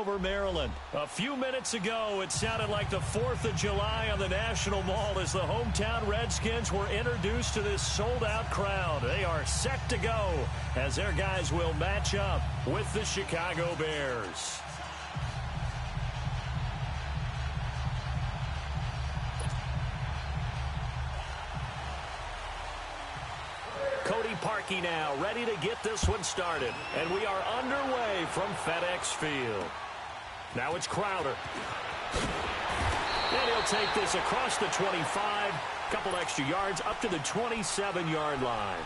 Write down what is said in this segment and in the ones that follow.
over Maryland. A few minutes ago, it sounded like the 4th of July on the National Mall as the hometown Redskins were introduced to this sold-out crowd. They are set to go as their guys will match up with the Chicago Bears. Parkey now ready to get this one started. And we are underway from FedEx Field. Now it's Crowder. And he'll take this across the 25. Couple extra yards up to the 27-yard line.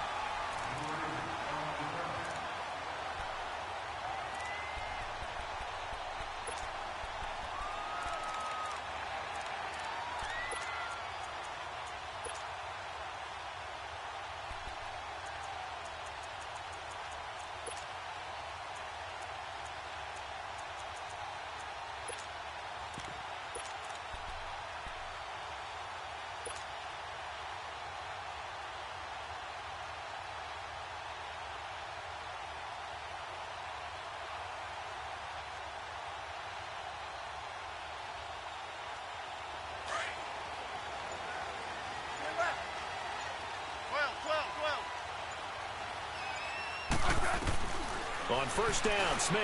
On first down, Smith.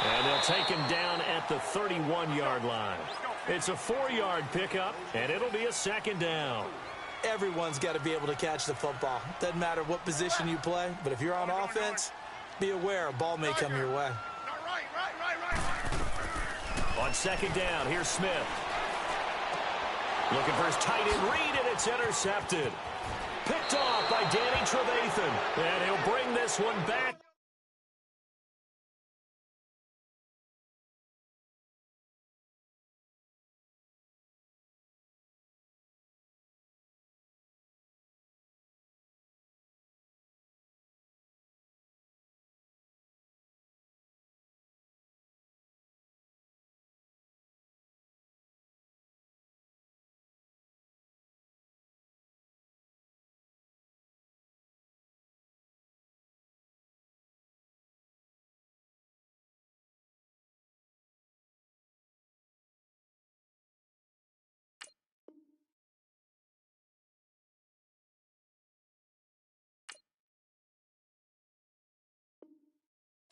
And they'll take him down at the 31-yard line. It's a 4-yard pickup, and it'll be a second down. Everyone's got to be able to catch the football. Doesn't matter what position you play, but if you're on offense, be aware a ball may come your way. On second down, here's Smith. Looking for his tight end read, and it's intercepted. Picked off by Danny Trevathan. And he'll bring this one back.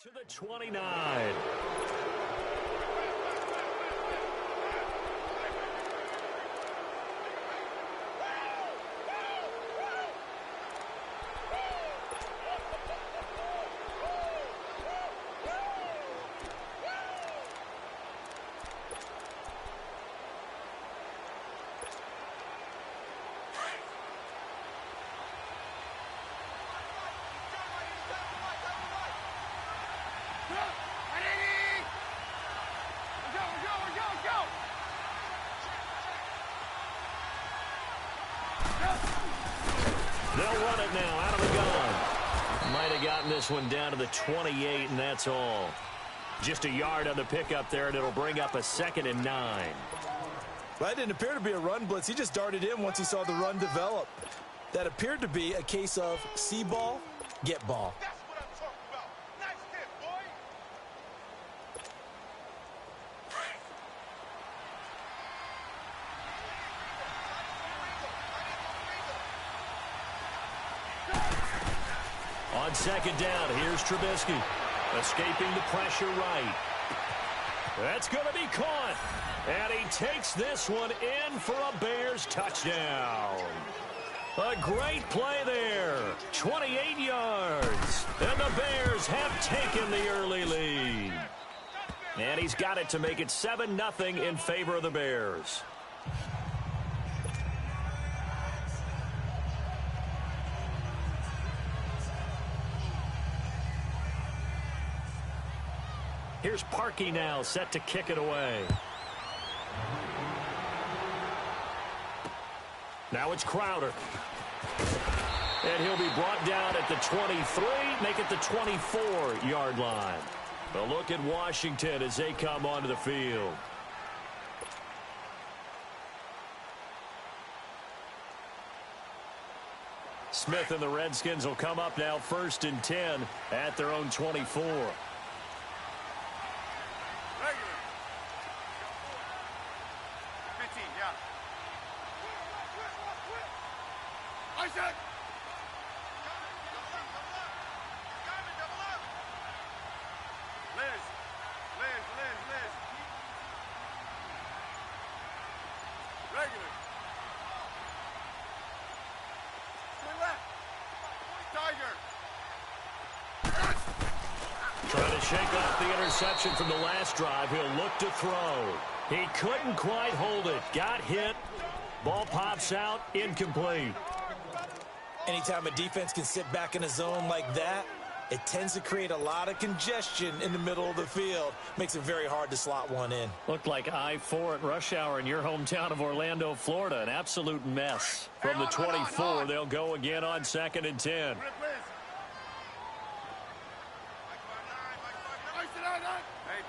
To the 29. They'll run it now out of the gun. Might have gotten this one down to the 28, and that's all. Just a yard on the pickup there, and it'll bring up a 2nd and 9. Well, that didn't appear to be a run blitz. He just darted in once he saw the run develop. That appeared to be a case of see ball, get ball. That's what I'm talking about. Nice hit, boy. On second down, here's Trubisky. Escaping the pressure right. That's going to be caught. And he takes this one in for a Bears touchdown. A great play there. 28 yards. And the Bears have taken the early lead. And he's got it to make it 7-0 in favor of the Bears. Here's Parkey now, set to kick it away. Now it's Crowder. And he'll be brought down at the 23, make it the 24-yard line. A look at Washington as they come onto the field. Smith and the Redskins will come up now 1st and 10 at their own 24. Double up. Liz. Regular. Swing left. Tiger. Trying to shake off the interception from the last drive. He'll look to throw. He couldn't quite hold it. Got hit. Ball pops out. Incomplete. Anytime a defense can sit back in a zone like that, it tends to create a lot of congestion in the middle of the field. Makes it very hard to slot one in. Looked like I-4 at rush hour in your hometown of Orlando, Florida. An absolute mess. From the 24, they'll go again on 2nd and 10. Hey,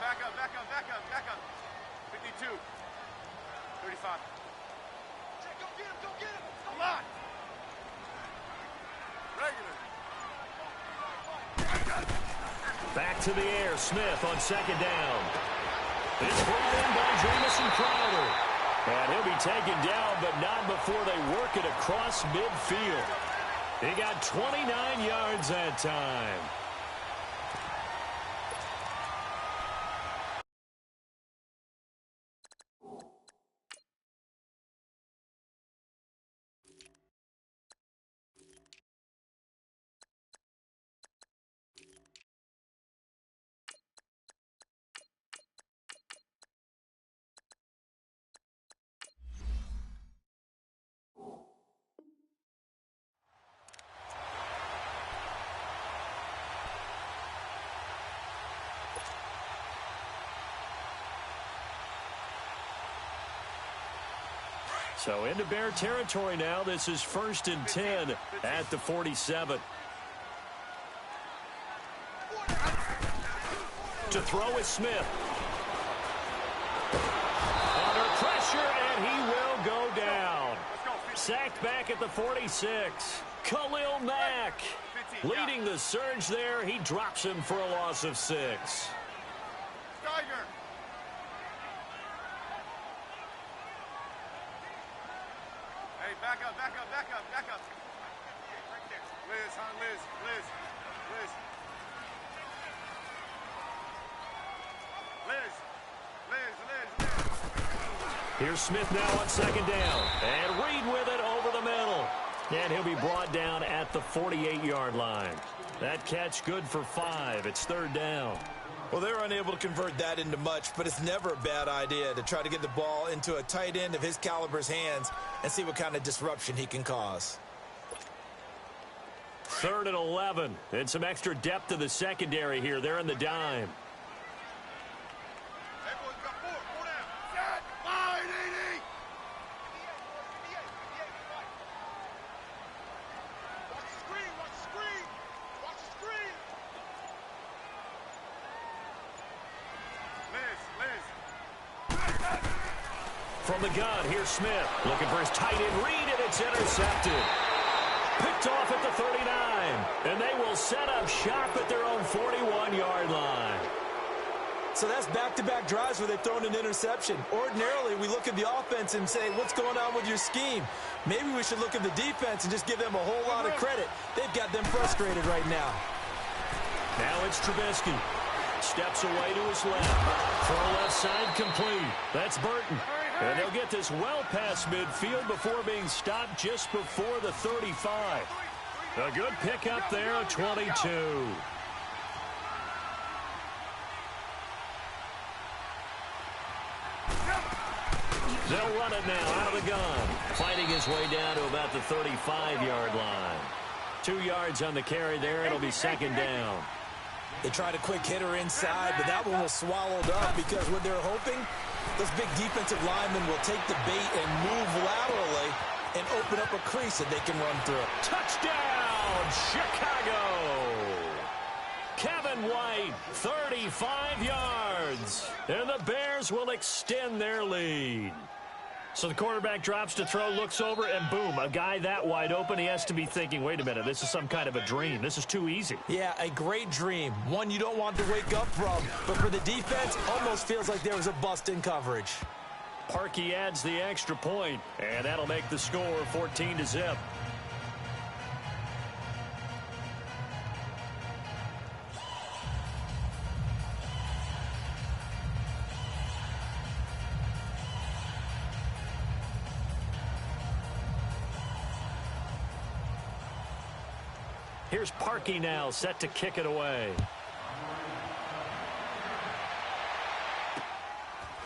back up. 52. 35. Go get him. Come on. Regular. Back to the air. Smith on 2nd down. It's brought in by Jamiesa Crowder. And he'll be taken down, but not before they work it across midfield. He got 29 yards that time. So into Bear territory now. This is 1st and 10 at the 47. To throw is Smith. Under pressure, and he will go down. Sacked back at the 46. Khalil Mack leading the surge there. He drops him for a loss of 6. Tiger. Hey, back up. Liz. Here's Smith now on 2nd down. And Reed with it over the middle. And he'll be brought down at the 48-yard line. That catch good for 5. It's 3rd down. Well, they're unable to convert that into much, but it's never a bad idea to try to get the ball into a tight end of his caliber's hands and see what kind of disruption he can cause. 3rd and 11. And some extra depth to the secondary here. They're in the dime. Hey, boys, got 4. 4 down. Set. Line, 80. Watch the screen. Liz. From the gun, here's Smith. Looking for his tight end Reed, and it's intercepted. Picked off at the 39. And they will set up shop at their own 41-yard line. So that's back-to-back drives where they've thrown an interception. Ordinarily, we look at the offense and say, what's going on with your scheme? Maybe we should look at the defense and just give them a whole lot of credit. They've got them frustrated right now. Now it's Trubisky. Steps away to his left. Throw left side complete. That's Burton. And they'll get this well past midfield before being stopped just before the 35. A good pickup there at 22. They'll run it now out of the gun. Fighting his way down to about the 35-yard line. 2 yards on the carry there. It'll be 2nd down. They tried a quick hitter inside, but that one was swallowed up because what they're hoping, those big defensive linemen will take the bait and move laterally and open up a crease that they can run through. Touchdown, Chicago! Kevin White, 35 yards. And the Bears will extend their lead. So the quarterback drops to throw, looks over, and boom, a guy that wide open, he has to be thinking, wait a minute, this is some kind of a dream. This is too easy. Yeah, a great dream. One you don't want to wake up from. But for the defense, almost feels like there was a bust in coverage. Parkey adds the extra point, and that'll make the score 14-0. Here's Parkey now, set to kick it away.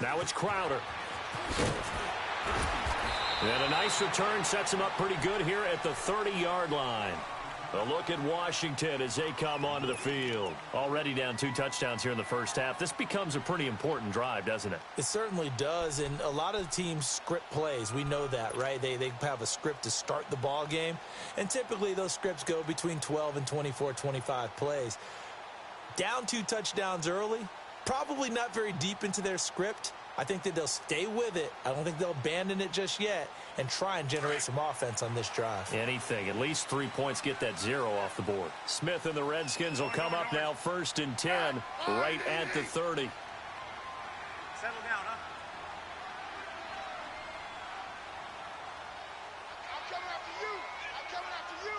Now it's Crowder. And a nice return sets him up pretty good here at the 30-yard line. A look at Washington as they come onto the field. Already down 2 touchdowns here in the first half. This becomes a pretty important drive, doesn't it? It certainly does, and a lot of the teams script plays. We know that, right? They have a script to start the ball game, and typically those scripts go between 12 and 24, 25 plays. Down 2 touchdowns early, probably not very deep into their script. I think that they'll stay with it. I don't think they'll abandon it just yet and try and generate some offense on this drive. Anything. At least 3 points, get that 0 off the board. Smith and the Redskins will come up now 1st and 10 right at the 30. Settle down, huh? I'm coming after you. I'm coming after you.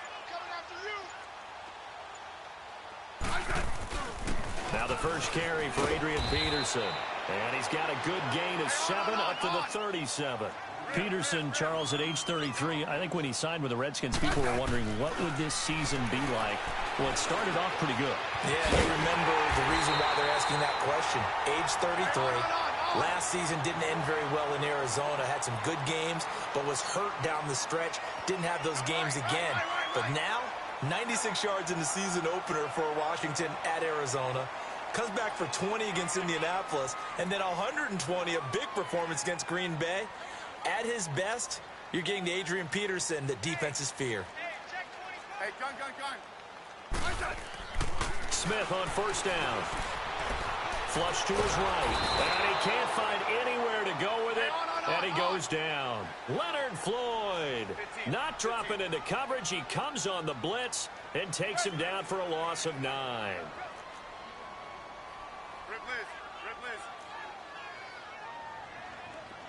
I'm coming after you. Now the first carry for Adrian Peterson. And he's got a good gain of 7 up to the 37. Peterson, Charles, at age 33, I think when he signed with the Redskins, people were wondering what would this season be like. Well, it started off pretty good. Yeah, you remember the reason why they're asking that question. Age 33. Last season didn't end very well in Arizona. Had some good games, but was hurt down the stretch. Didn't have those games again. But now, 96 yards in the season opener for Washington at Arizona. Comes back for 20 against Indianapolis, and then 120, a big performance against Green Bay. At his best, you're getting to Adrian Peterson, the defense's fear. Hey, gun. Smith on 1st down. Flush to his right, and he can't find anywhere to go with it, and he goes down. Leonard Floyd not dropping into coverage. He comes on the blitz and takes him down for a loss of 9. Rip Liz.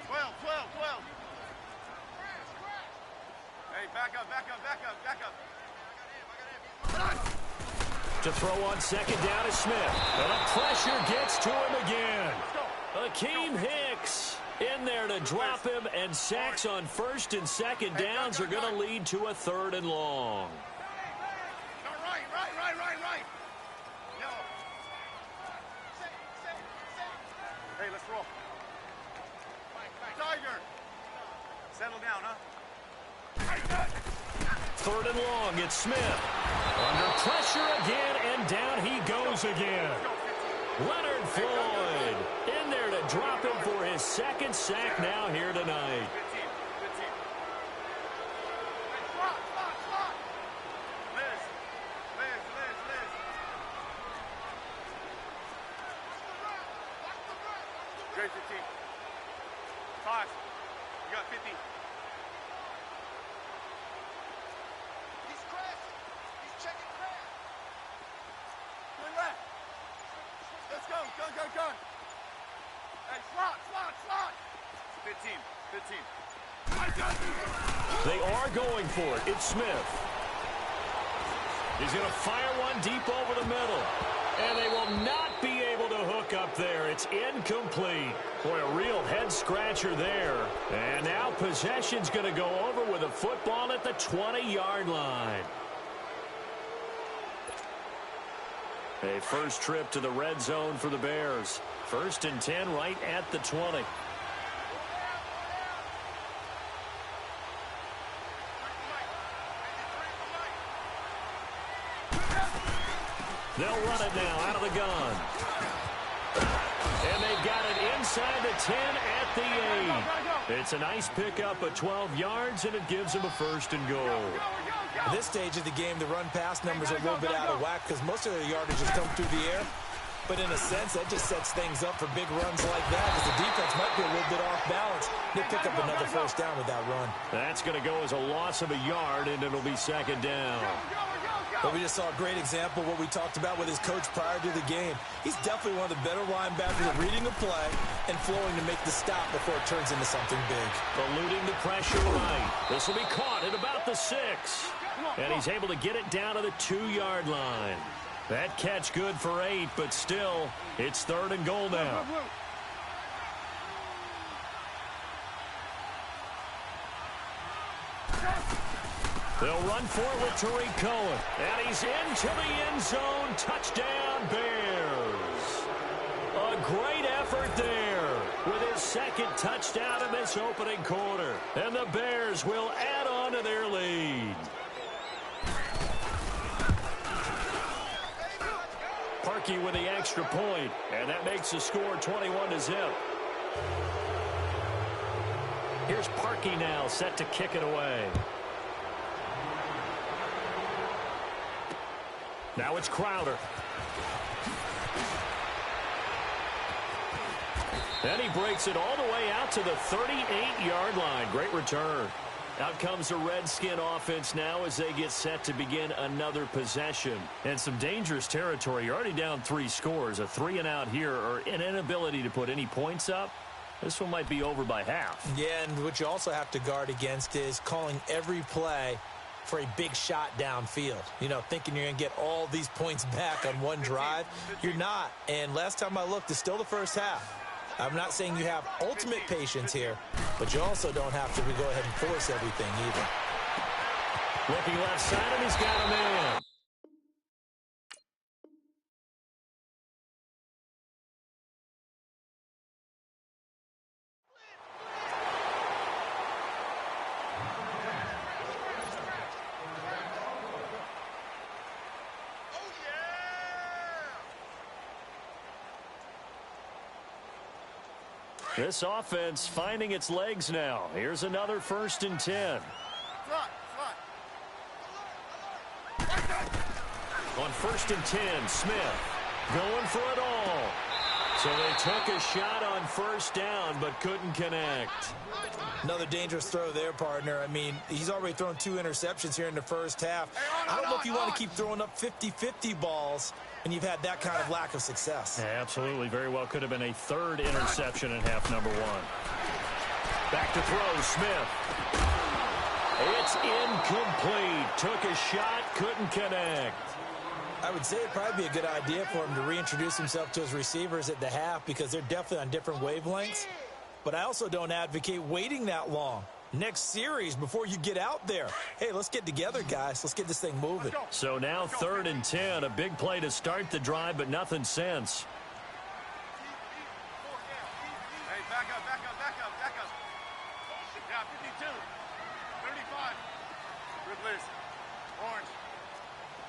12. Hey, back up. To throw on 2nd down is Smith. And the pressure gets to him again. Akeem Hicks in there to drop him, and sacks on 1st and 2nd downs are going to lead to a 3rd and long. Right. No. Hey, let's roll. Tiger. Settle down, huh? 3rd and long, it's Smith. Under pressure again, and down he goes again. Leonard Floyd in there to drop him for his 2nd sack now here tonight. 15. Slot. Liz. Great 15. Pause. You got 50. He's checking crash. Turn left. Let's go. Gun. Hey, slot. 15. They are going for it. It's Smith. He's going to fire one deep over the middle. And they will not be able to hook up there. It's incomplete. Boy, a real head-scratcher there. And now possession's going to go over with a football at the 20-yard line. A first trip to the red zone for the Bears. 1st and 10 right at the 20. They'll run it now out of the gun. And they've got it inside the 10 at the 8. It's a nice pickup of 12 yards, and it gives them a 1st and goal. At this stage of the game, the run-pass numbers are a little bit out of whack because most of their yardage has come through the air. But in a sense, that just sets things up for big runs like that because the defense might be a little bit off balance. They pick up another 1st down with that run. That's going to go as a loss of a yard, and it'll be 2nd down. But we just saw a great example of what we talked about with his coach prior to the game. He's definitely one of the better linebackers at reading the play and flowing to make the stop before it turns into something big. Eluding the pressure right. This will be caught at about the 6. And he's able to get it down to the 2-yard line. That catch good for 8, but still, it's 3rd and goal now. They'll run for it with Tariq Cohen. And he's into the end zone. Touchdown, Bears. A great effort there with his second touchdown in this opening quarter. And the Bears will add on to their lead. Parkey with the extra point, and that makes the score 21-0. Here's Parkey now, set to kick it away. Now it's Crowder. And he breaks it all the way out to the 38-yard line. Great return. Out comes the Redskin offense now as they get set to begin another possession. And some dangerous territory. You're already down 3 scores. A 3-and-out here, or an inability to put any points up. This one might be over by half. Yeah, and what you also have to guard against is calling every play for a big shot downfield. You know, thinking you're going to get all these points back on one drive. You're not. And last time I looked, it's still the first half. I'm not saying you have ultimate patience here, but you also don't have to go ahead and force everything either. Looking left side, and he's got a man. This offense finding its legs now. Here's another 1st and 10. On 1st and 10, Smith going for it all. So they took a shot on 1st down, but couldn't connect. Another dangerous throw there, partner. I mean, he's already thrown 2 interceptions here in the first half. I don't know if you want to keep throwing up 50-50 balls, and you've had that kind of lack of success. Yeah, absolutely. Very well could have been a 3rd interception in half number 1. Back to throw, Smith. It's incomplete. Took a shot, couldn't connect. I would say it'd probably be a good idea for him to reintroduce himself to his receivers at the half because they're definitely on different wavelengths. But I also don't advocate waiting that long. Next series before you get out there. Hey, let's get together, guys. Let's get this thing moving. So now 3rd and 10. A big play to start the drive, but nothing since. Hey, back up. Yeah, 52. 35. Good list. Orange.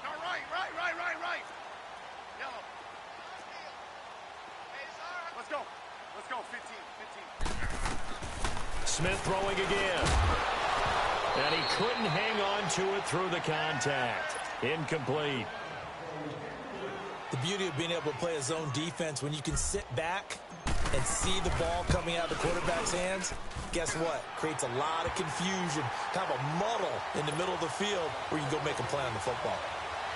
No, right. Yellow. Let's go. 15. Smith throwing again. And he couldn't hang on to it through the contact. Incomplete. The beauty of being able to play a zone defense when you can sit back and see the ball coming out of the quarterback's hands, guess what? Creates a lot of confusion, kind of a muddle in the middle of the field where you can go make a play on the football.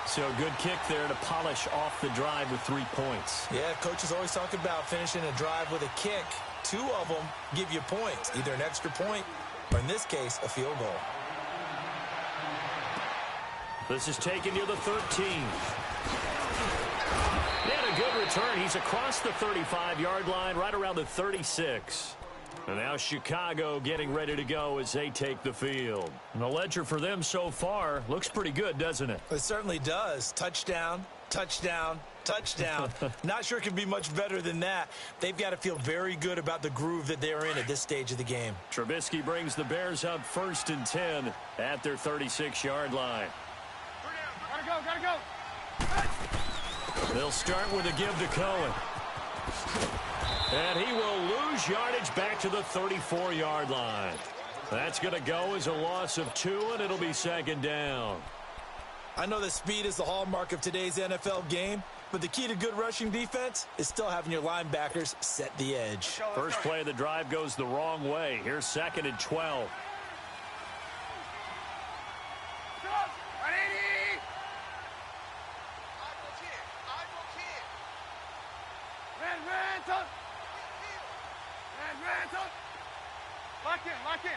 So a good kick there to polish off the drive with 3 points. Yeah, coach is always talking about finishing a drive with a kick. 2 of them give you points, either an extra point or, in this case, a field goal. This is taken near the 13. And a good return. He's across the 35-yard line, right around the 36. And now Chicago getting ready to go as they take the field. And the ledger for them so far looks pretty good, doesn't it? It certainly does. Touchdown, touchdown, touchdown. Not sure it can be much better than that. They've got to feel very good about the groove that they're in at this stage of the game. Trubisky brings the Bears up 1st and 10 at their 36-yard line. Gotta go. They'll start with a give to Cohen. And he will lose yardage back to the 34-yard line. That's going to go as a loss of 2, and it'll be 2nd down. I know that speed is the hallmark of today's NFL game, but the key to good rushing defense is still having your linebackers set the edge. First play of the drive goes the wrong way. Here's 2nd and 12. Lock in.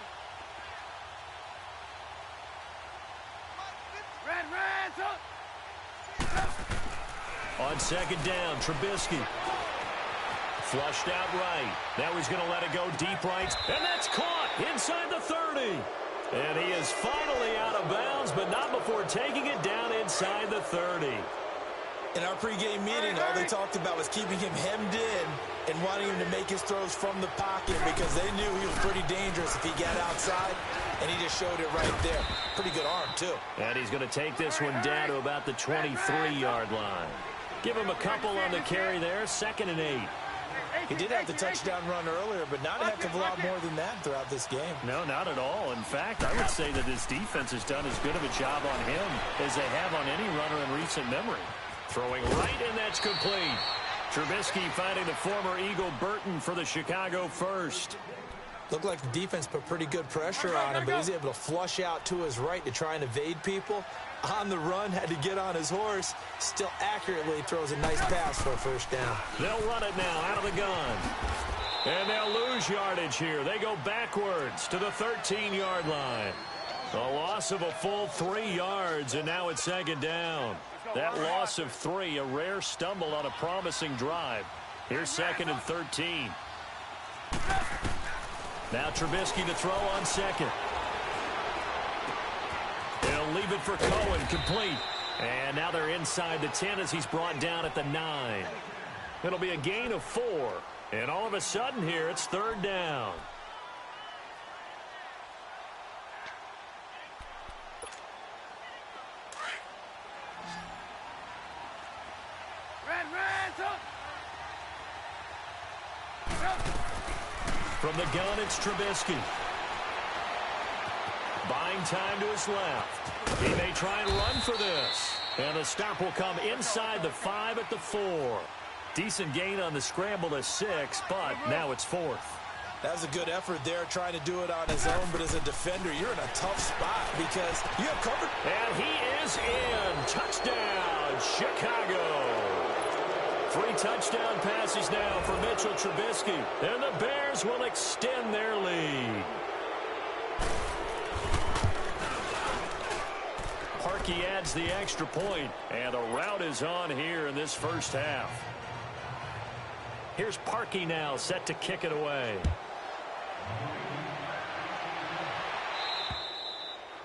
On 2nd down, Trubisky. Flushed out right. Now he's going to let it go deep right. And that's caught inside the 30. And he is finally out of bounds, but not before taking it down inside the 30. In our pregame meeting, all they talked about was keeping him hemmed in and wanting him to make his throws from the pocket because they knew he was pretty dangerous if he got outside, and he just showed it right there. Pretty good arm, too. And he's going to take this one down to about the 23-yard line. Give him a couple on the carry there, 2nd and 8. He did have the touchdown run earlier, but not a heck of a lot more than that throughout this game. No, not at all. In fact, I would say that his defense has done as good of a job on him as they have on any runner in recent memory. Throwing right, and that's complete. Trubisky finding the former Eagle Burton for the Chicago first. Looked like the defense put pretty good pressure on him, but he's able to flush out to his right to try and evade people. On the run, had to get on his horse. Still accurately throws a nice pass for a first down. They'll run it now out of the gun. And they'll lose yardage here. They go backwards to the 13-yard line. A loss of a full 3 yards, and now it's 2nd down. That loss of 3, a rare stumble on a promising drive. Here's 2nd and 13. Now Trubisky to throw on 2nd. He'll leave it for Cohen, complete. And now they're inside the 10 as he's brought down at the 9. It'll be a gain of 4. And all of a sudden here, it's 3rd down. From the gun, it's Trubisky. Buying time to his left. He may try and run for this. And the stop will come inside the 5 at the 4. Decent gain on the scramble to 6, but now it's 4th. That was a good effort there, trying to do it on his own. But as a defender, you're in a tough spot because you have covered. And he is in. Touchdown, Chicago. 3 touchdown passes now for Mitchell Trubisky. And the Bears will extend their lead. Parkey adds the extra point, and a rout is on here in this first half. Here's Parkey now, set to kick it away.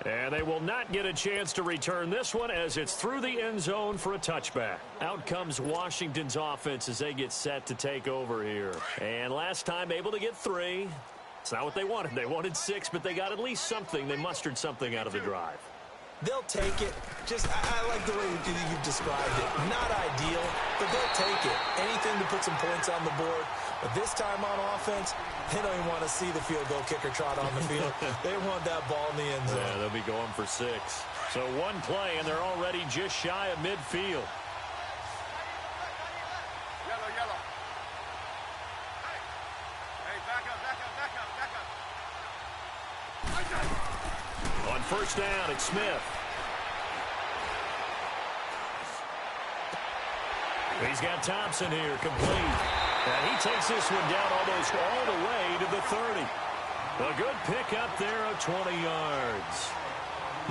And they will not get a chance to return this one as it's through the end zone for a touchback. Out comes Washington's offense as they get set to take over here. And last time able to get 3. It's not what they wanted. They wanted 6, but they got at least something. They mustered something out of the drive. They'll take it. I like the way you've described it. Not ideal, but they'll take it. Anything to put some points on the board. But this time on offense, they don't even want to see the field goal kicker trot on the field. They want that ball in the end zone. Yeah, they'll be going for 6. So one play, and they're already just shy of midfield. Yellow. Hey, back up. On first down, it's Smith. He's got Thompson here, complete. And he takes this one down almost all the way to the 30. A good pickup there of 20 yards.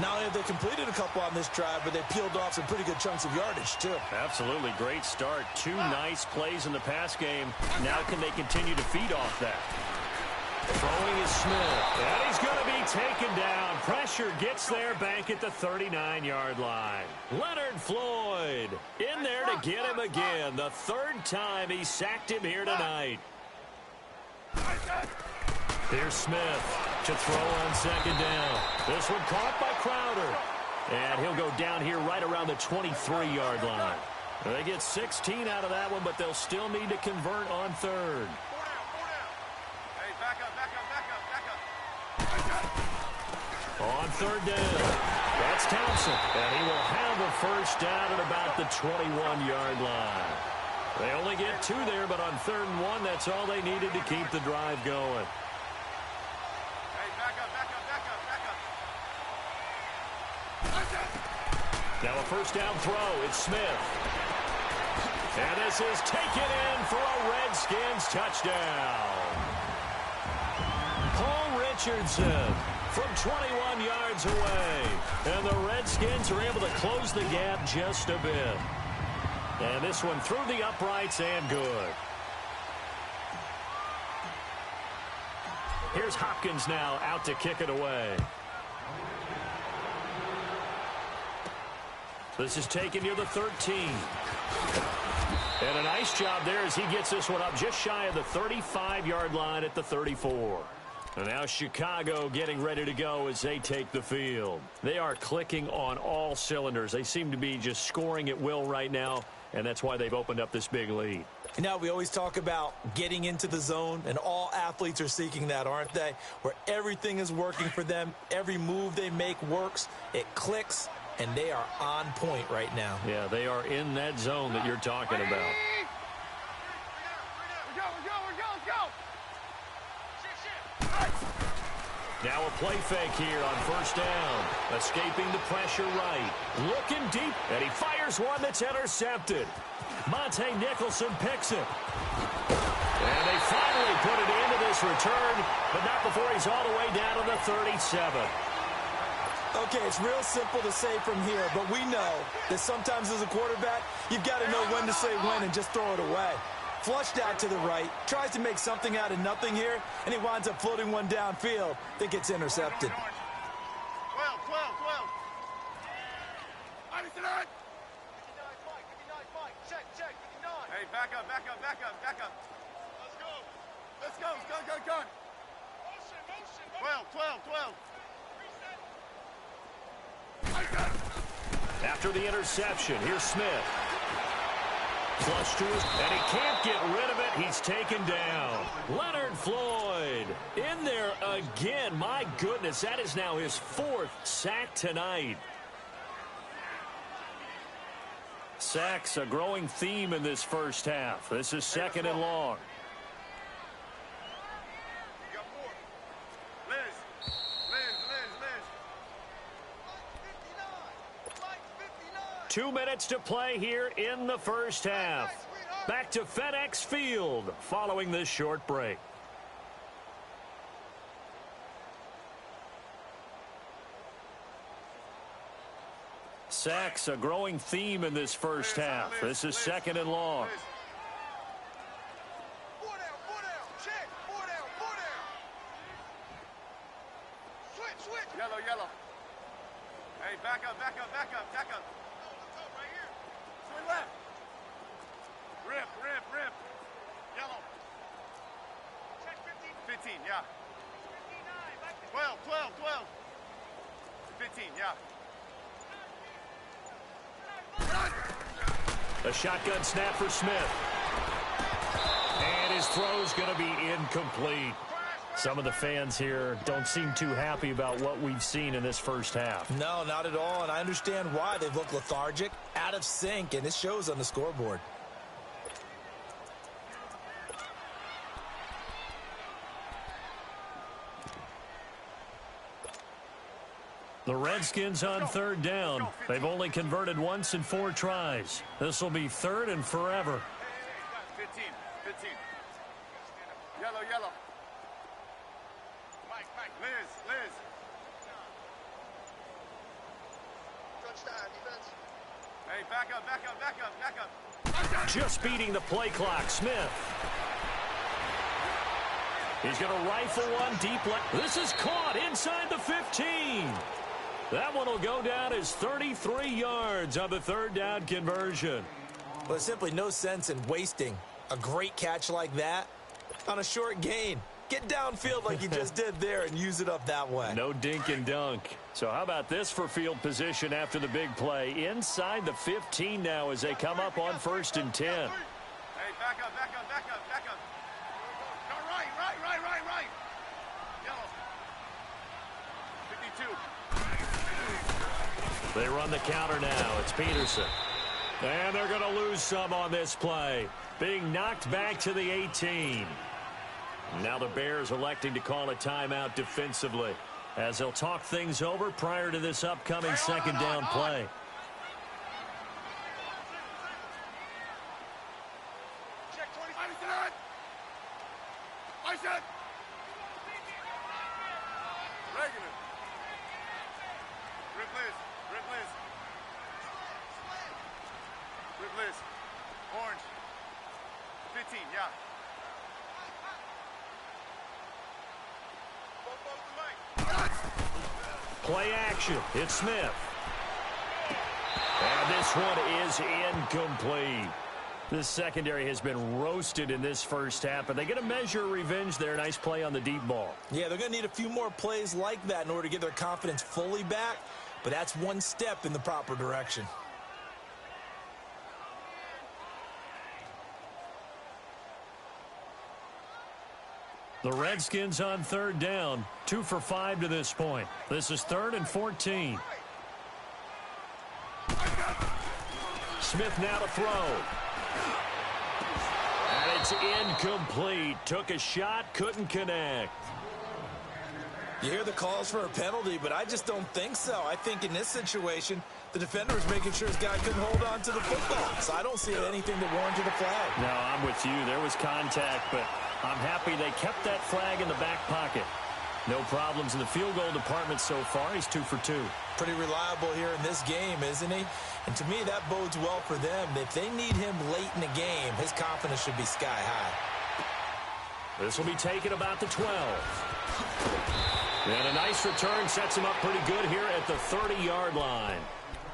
Not only have they completed a couple on this drive, but they peeled off some pretty good chunks of yardage, too. Absolutely great start. 2 nice plays in the pass game. Now can they continue to feed off that? Throwing is Smith. And he's going to be taken down. Pressure gets there back at the 39-yard line. Leonard Floyd in there to get him again. The 3rd time he sacked him here tonight. Here's Smith to throw on 2nd down. This one caught by Crowder. And he'll go down here right around the 23-yard line. They get 16 out of that one, but they'll still need to convert on 3rd. On 3rd down, that's Thompson. And he will have a first down at about the 21-yard line. They only get 2 there, but on 3rd and 1, that's all they needed to keep the drive going. Hey, back up. Now a first down throw. It's Smith. And this is taken in for a Redskins touchdown. Paul Richardson from 21 yards away. And the Redskins are able to close the gap just a bit. And this one through the uprights and good. Here's Hopkins now out to kick it away. This is taken near the 13. And a nice job there as he gets this one up just shy of the 35-yard line at the 34. And now Chicago getting ready to go as they take the field. They are clicking on all cylinders. They seem to be just scoring at will right now, and that's why they've opened up this big lead. And now we always talk about getting into the zone, and all athletes are seeking that, aren't they? Where everything is working for them. Every move they make works. It clicks, and they are on point right now. Yeah, they are in that zone that you're talking about. Now a play fake here on first down. Escaping the pressure right. Looking deep, and he fires one that's intercepted. Monte Nicholson picks it. And they finally put it into this return, but not before he's all the way down to the 37. Okay, it's real simple to say from here, but we know that sometimes as a quarterback, you've got to know when to say when and just throw it away. Flushed out to the right, tries to make something out of nothing here, and he winds up floating one downfield that gets intercepted. 12. Hey, back up. Let's go. 12. After the interception, here's Smith. Flush to his, and he can't get rid of it. He's taken down. Leonard Floyd in there again. My goodness, that is now his 4th sack tonight. Sacks a growing theme in this first half. This is 2nd and long. You got 4. Liz. 2 minutes to play here in the first half. Back to FedEx Field following this short break. Sacks a growing theme in this first half. This is 2nd and long. 4 down. Check. 4 down. Switch. Yellow. Hey, back up. Right here. Swing left. Rip. Yellow. Check 15, yeah. 12. 15, yeah. A shotgun snap for Smith. And his throw's going to be incomplete. Some of the fans here don't seem too happy about what we've seen in this first half. No, not at all, and I understand why. They've looked lethargic, out of sync, and it shows on the scoreboard. The Redskins on 3rd down. They've only converted once in 4 tries. This will be 3rd and forever. 15. Yellow. Mike. Liz. Touchdown, defense. Hey, back up. Just beating the play clock. Smith. He's going to rifle one deep left. This is caught inside the 15. That one will go down as 33 yards on the 3rd down conversion. Well, there's simply no sense in wasting a great catch like that on a short gain. Get downfield like you just did there and use it up that way. No dink and dunk. So how about this for field position after the big play? Inside the 15 now as they come up on 1st and 10. Hey, back up. Go right. Yellow. 52. They run the counter now. It's Peterson. And they're going to lose some on this play. Being knocked back to the 18. Now the Bears electing to call a timeout defensively as they'll talk things over prior to this upcoming 2nd down play. Check 25. I said. Regular. Rip Liz. Orange. 15, yeah. Play action. It's Smith. And this one is incomplete. This secondary has been roasted in this first half, but they get a measure of revenge there. Nice play on the deep ball. Yeah, they're going to need a few more plays like that in order to get their confidence fully back, but that's one step in the proper direction. The Redskins on third down, 2 for 5 to this point. This is 3rd and 14. Smith now to throw. And it's incomplete. Took a shot, couldn't connect. You hear the calls for a penalty, but I just don't think so. I think in this situation, the defender was making sure his guy couldn't hold on to the football. So I don't see anything that warranted a flag. No, I'm with you. There was contact, but I'm happy they kept that flag in the back pocket. No problems in the field goal department so far. He's 2 for 2. Pretty reliable here in this game, isn't he? And to me, that bodes well for them. If they need him late in the game, his confidence should be sky high. This will be taken about the 12. And a nice return sets him up pretty good here at the 30-yard line.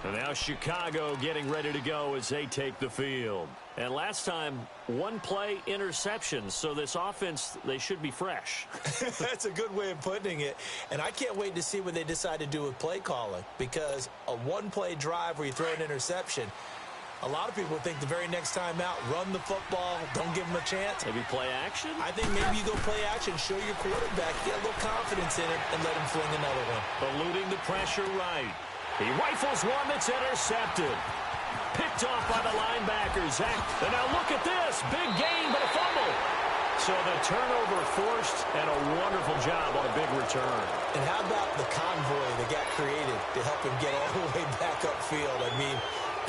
And now Chicago getting ready to go as they take the field. And last time, 1 play interception. So this offense, they should be fresh. That's a good way of putting it. And I can't wait to see what they decide to do with play calling. Because a 1-play drive where you throw an interception, a lot of people think the very next time out, run the football, don't give them a chance. Maybe play action? I think maybe you go play action, show your quarterback, get a little confidence in it, and let him fling another one. Eluding the pressure right. He rifles one that's intercepted. Picked off by the linebacker, Zach. And now look at this. Big gain, but a fumble. So the turnover forced, and a wonderful job on a big return. And how about the convoy that got created to help him get all the way back upfield? I mean,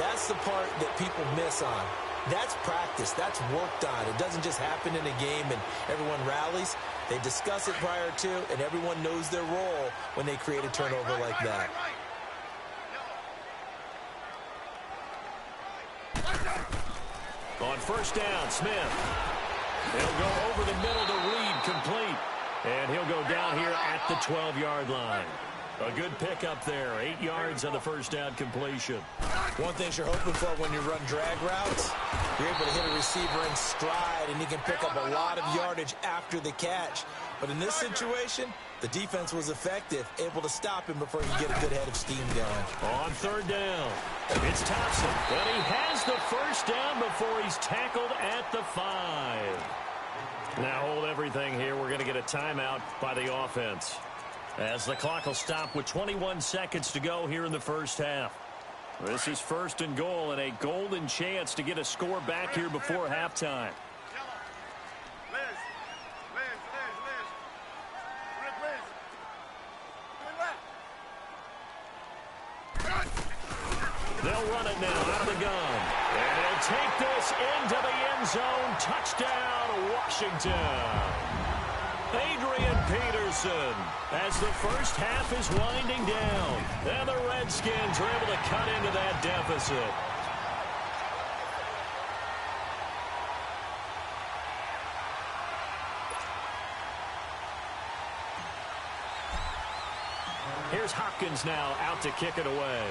that's the part that people miss on. That's practice. That's worked on. It doesn't just happen in a game and everyone rallies. They discuss it prior to, and everyone knows their role when they create a turnover like that. On first down, Smith. He'll go over the middle to Reed, complete. And he'll go down here at the 12-yard line. A good pickup there, 8 yards on the first down completion. One thing you're hoping for when you run drag routes, you're able to hit a receiver in stride, and you can pick up a lot of yardage after the catch. But in this situation, the defense was effective, able to stop him before he could get a good head of steam going. On third down, it's Thompson. And he has the first down before he's tackled at the 5. Now hold everything here. We're going to get a timeout by the offense, as the clock will stop with 21 seconds to go here in the first half. This is 1st and goal, and a golden chance to get a score back here before halftime. They'll run it now out of the gun. And he'll take this into the end zone. Touchdown, Washington. Adrian Peterson, as the first half is winding down. And the Redskins are able to cut into that deficit. Here's Hopkins now out to kick it away.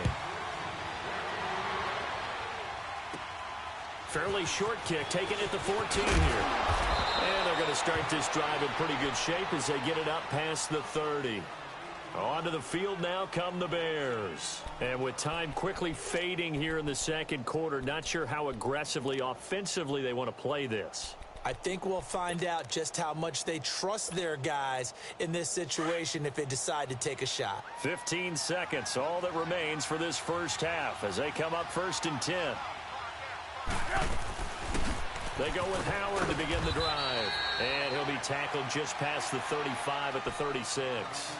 Fairly short kick, taken at the 14 here. And they're going to start this drive in pretty good shape as they get it up past the 30. Onto the field now come the Bears. And with time quickly fading here in the second quarter, not sure how aggressively, offensively they want to play this. I think we'll find out just how much they trust their guys in this situation if they decide to take a shot. 15 seconds, all that remains for this first half as they come up 1st and 10. They go with Howard to begin the drive. And he'll be tackled just past the 35 at the 36.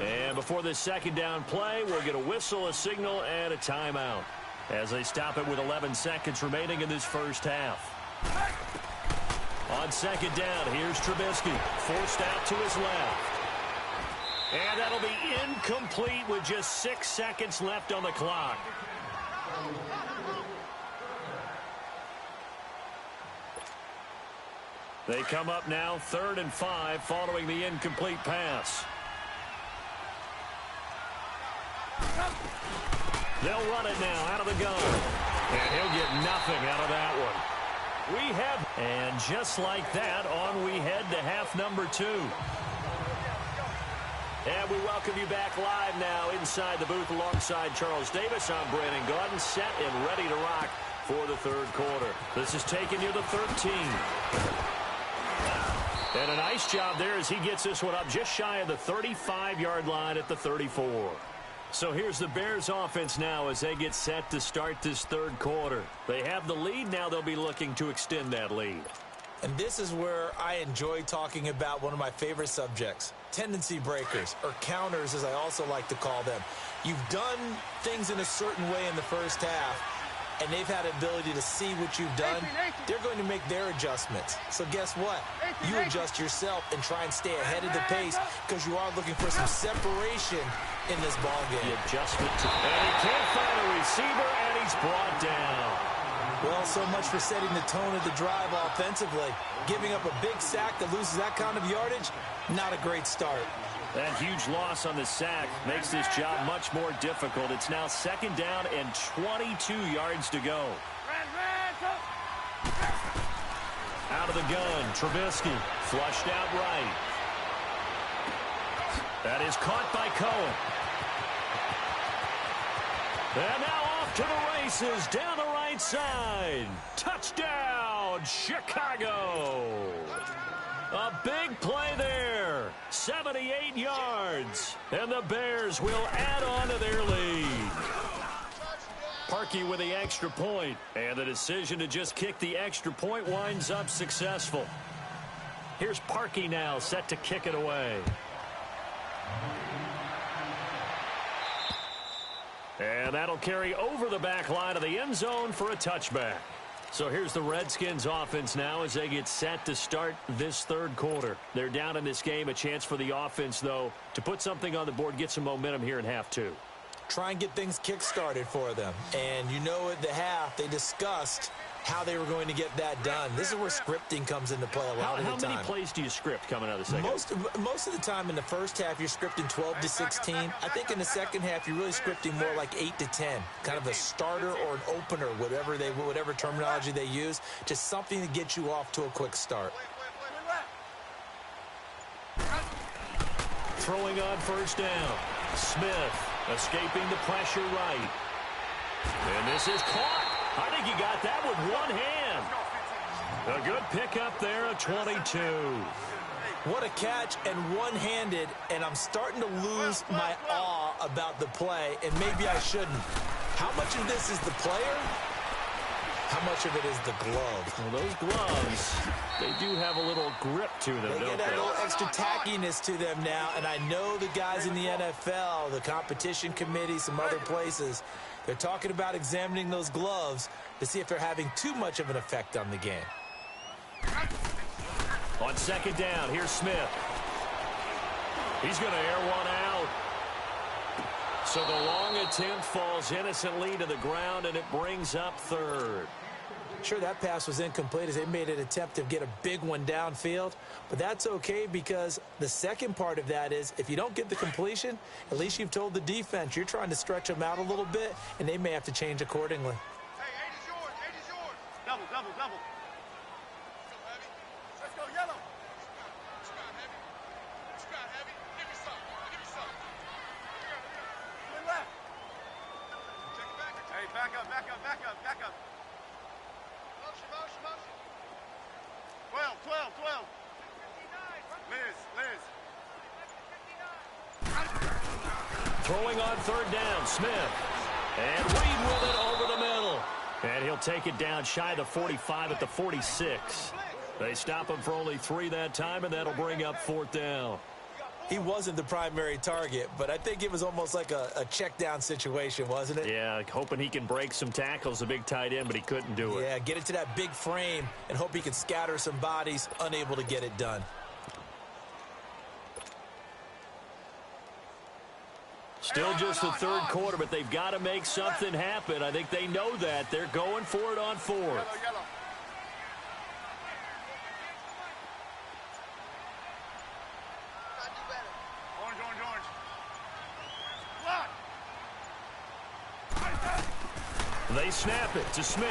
And before this second down play, we'll get a whistle, a signal, and a timeout as they stop it with 11 seconds remaining in this first half. On second down, here's Trubisky, forced out to his left. And that'll be incomplete with just 6 seconds left on the clock. They come up now 3rd and 5 following the incomplete pass. They'll run it now out of the gun. And he'll get nothing out of that one. And just like that, on we head to half number 2. And we welcome you back live now inside the booth alongside Charles Davis. I'm Brandon Gaudin, set and ready to rock for the third quarter. This is taking you to 13. And a nice job there as he gets this one up just shy of the 35-yard line at the 34. So here's the Bears offense now as they get set to start this third quarter. They have the lead. Now they'll be looking to extend that lead. And this is where I enjoy talking about one of my favorite subjects, tendency breakers, or counters as I also like to call them. You've done things in a certain way in the first half, and they've had the ability to see what you've done. They're going to make their adjustments. So guess what? You adjust yourself and try and stay ahead of the pace because you are looking for some separation in this ball game. The adjustment. And he can't find a receiver, and he's brought down. Well, so much for setting the tone of the drive offensively. Giving up a big sack that loses that kind of yardage, not a great start. That huge loss on the sack makes this job much more difficult. It's now second down and 22 yards to go. Out of the gun, Trubisky, flushed out right. That is caught by Cohen. And now off to the races, down the right side. Touchdown, Chicago. A big play there, 78 yards. And the Bears will add on to their lead. Parkey with the extra point. And the decision to just kick the extra point winds up successful. Here's Parkey now, set to kick it away. And that'll carry over the back line of the end zone for a touchback. So here's the Redskins offense now as they get set to start this third quarter. They're down in this game. A chance for the offense, though, to put something on the board, get some momentum here in half 2. Try and get things kick-started for them. And you know at the half, they discussed how they were going to get that done. This is where scripting comes into play a lot of the time. How many plays do you script coming out of the second? Most of the time in the first half, you're scripting 12 to 16. I think in the second half, you're really scripting more like 8 to 10. Kind of a starter or an opener, whatever terminology they use. Just something to get you off to a quick start. Throwing on first down. Smith escaping the pressure right. And this is caught. I think he got that with one hand. A good pickup there at 22. What a catch and one-handed, and I'm starting to lose my awe about the play, and maybe I shouldn't. How much of this is the player? How much of it is the glove? Well, those gloves, they do have a little grip to them, They don't get that little extra tackiness to them now, and I know the guys in the NFL, the competition committee, some other places, they're talking about examining those gloves to see if they're having too much of an effect on the game. On second down, here's Smith. He's going to air one out. So the long attempt falls innocently to the ground, and it brings up third. Sure, that pass was incomplete as they made an attempt to get a big one downfield, but that's okay because the second part of that is if you don't get the completion, at least you've told the defense you're trying to stretch them out a little bit, and they may have to change accordingly. Hey, 8 is yours. 8 is yours. Double, double, double. Let's go, Heavy. Let's go, yellow. Scott, Heavy. Scott, Heavy. Give me some. Give me some. Here, left. Check it back. Hey, back up, back up, back up, back up. Motion, motion, motion. 12, 12, 12. 59. Liz, Liz. Throwing on third down, Smith. And Reed with it over the middle. And he'll take it down shy of the 45 at the 46. They stop him for only 3 that time, and that'll bring up fourth down. He wasn't the primary target, but I think it was almost like a check down situation, wasn't it? Yeah, hoping he can break some tackles, a big tight end, but he couldn't do it. Yeah, get it to that big frame and hope he can scatter some bodies, unable to get it done. Still just the third quarter, but they've got to make something happen. I think they know that. They're going for it on fourth. Yellow, yellow. Orange, orange, orange. Block. They snap it to Smith.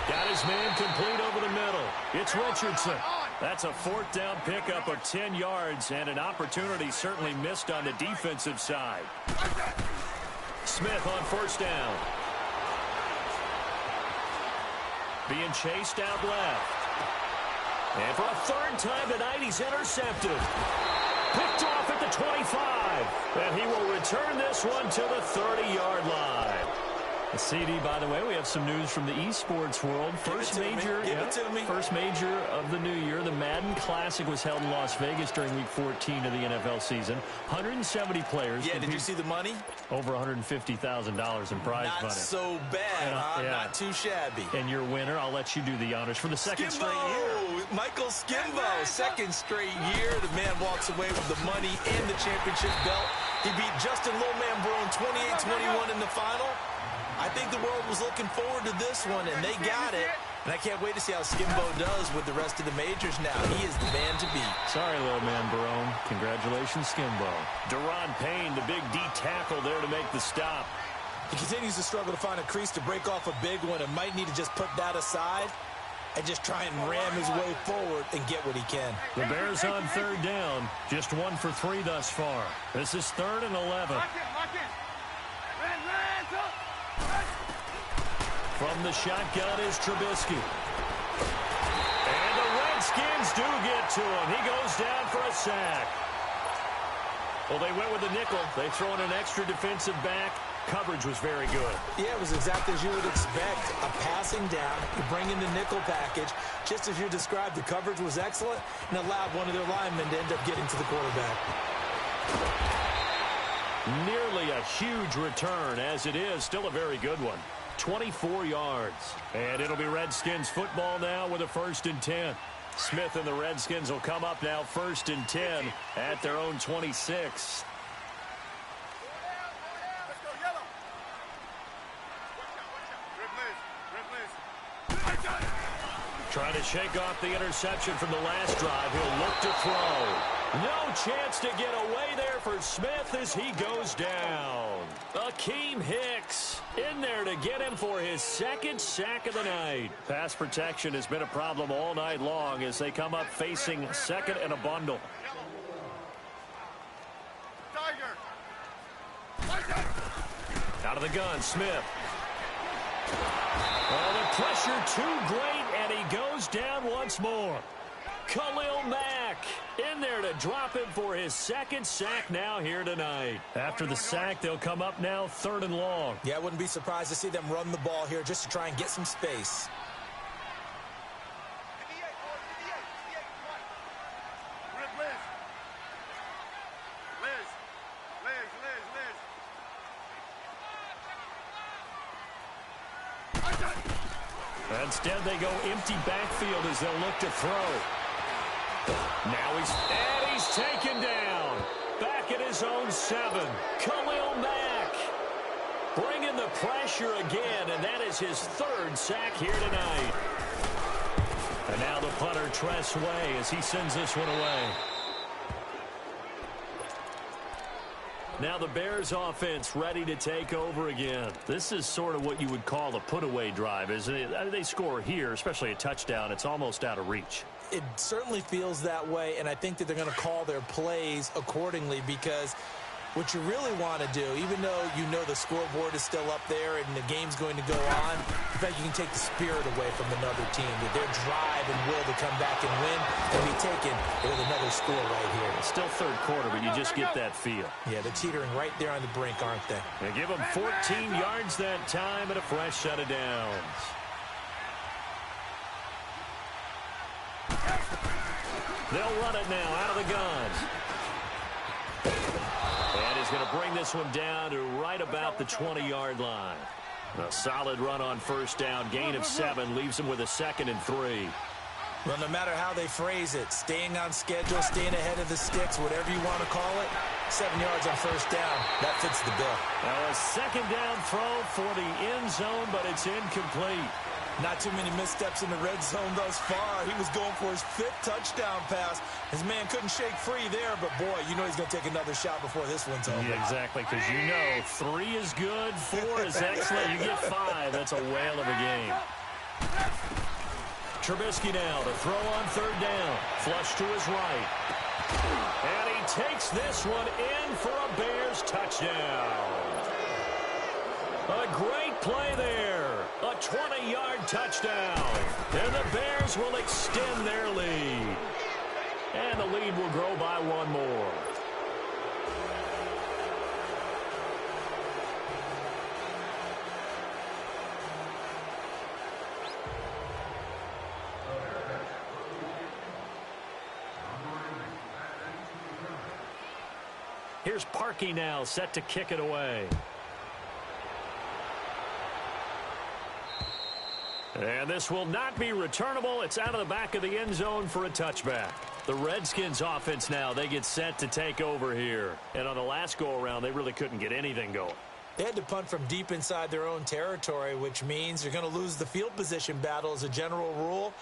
Got his man complete over the middle. It's Richardson. That's a fourth down pickup of 10 yards and an opportunity certainly missed on the defensive side. Smith on first down. Being chased out left. And for a third time tonight, he's intercepted. Picked off at the 25. And he will return this one to the 30-yard line. A CD, by the way, we have some news from the esports world. First major of the new year. The Madden Classic was held in Las Vegas during Week 14 of the NFL season. 170 players. Yeah, did you see the money? Over $150,000 in prize money. Not so bad, huh? Yeah. Not too shabby. And your winner, I'll let you do the honors for the second straight year. Michael Skimbo, second straight year. The man walks away with the money and the championship belt. He beat Justin Lowman Brown 28-21 in the final. I think the world was looking forward to this one, and they got it. And I can't wait to see how Skimbo does with the rest of the majors now. He is the man to beat. Sorry, little man Barone. Congratulations, Skimbo. Deron Payne, the big D tackle there to make the stop. He continues to struggle to find a crease to break off a big one and might need to just put that aside and just try and ram his way forward and get what he can. The Bears on third down. Just 1 for 3 thus far. This is 3rd and 11. From the shotgun is Trubisky. And the Redskins do get to him. He goes down for a sack. Well, they went with the nickel. They throw in an extra defensive back. Coverage was very good. Yeah, it was exactly as you would expect. A passing down. You bring in the nickel package. Just as you described, the coverage was excellent and allowed one of their linemen to end up getting to the quarterback. Nearly a huge return, as it is. Still a very good one. 24 yards. And it'll be Redskins football now with a 1st and 10. Smith and the Redskins will come up now 1st and 10 at their own 26. Trying to shake off the interception from the last drive. He'll look to throw. No chance to get away there for Smith as he goes down. Akeem Hicks in there to get him for his 2nd sack of the night. Pass protection has been a problem all night long as they come up facing 2nd and a bundle. Out of the gun, Smith. Oh, the pressure too great, and he goes down once more. Khalil Mack in there to drop him for his 2nd sack now here tonight. After the sack, they'll come up now 3rd and long. Yeah, I wouldn't be surprised to see them run the ball here just to try and get some space. Instead, they go empty backfield as they'll look to throw. Now he's taken down. Back at his own 7. Khalil Mack bringing the pressure again, and that is his 3rd sack here tonight. And now the punter, Tress Way, as he sends this one away. Now the Bears offense ready to take over again. This is sort of what you would call a put-away drive, isn't it? They score here, especially a touchdown. It's almost out of reach. It certainly feels that way, and I think that they're going to call their plays accordingly because what you really want to do, even though you know the scoreboard is still up there and the game's going to go on, in fact, you can take the spirit away from another team. That their drive and will to come back and win can be taken with another score right here. It's still 3rd quarter, but you just get that feel. Yeah, they're teetering right there on the brink, aren't they? They give them 14 yards that time and a fresh set of downs. They'll run it now out of the gun. And he's going to bring this one down to right about the 20-yard line. A solid run on 1st down. Gain of 7 leaves him with a 2nd and 3. Well, no matter how they phrase it, staying on schedule, staying ahead of the sticks, whatever you want to call it, 7 yards on 1st down. That fits the bill. Now a 2nd down throw for the end zone, but it's incomplete. Not too many missteps in the red zone thus far. He was going for his 5th touchdown pass. His man couldn't shake free there, but boy, you know he's going to take another shot before this one's over. Yeah, exactly, because you know 3 is good, 4 is excellent. You get 5. That's a whale of a game. Trubisky now to throw on 3rd down. Flush to his right. And he takes this one in for a Bears touchdown. A great play there. A 20-yard touchdown. And the Bears will extend their lead. And the lead will grow by 1 more. Here's Parkey now, set to kick it away. And this will not be returnable. It's out of the back of the end zone for a touchback. The Redskins offense now, they get set to take over here. And on the last go-around, they really couldn't get anything going. They had to punt from deep inside their own territory, which means you're going to lose the field position battle as a general rule.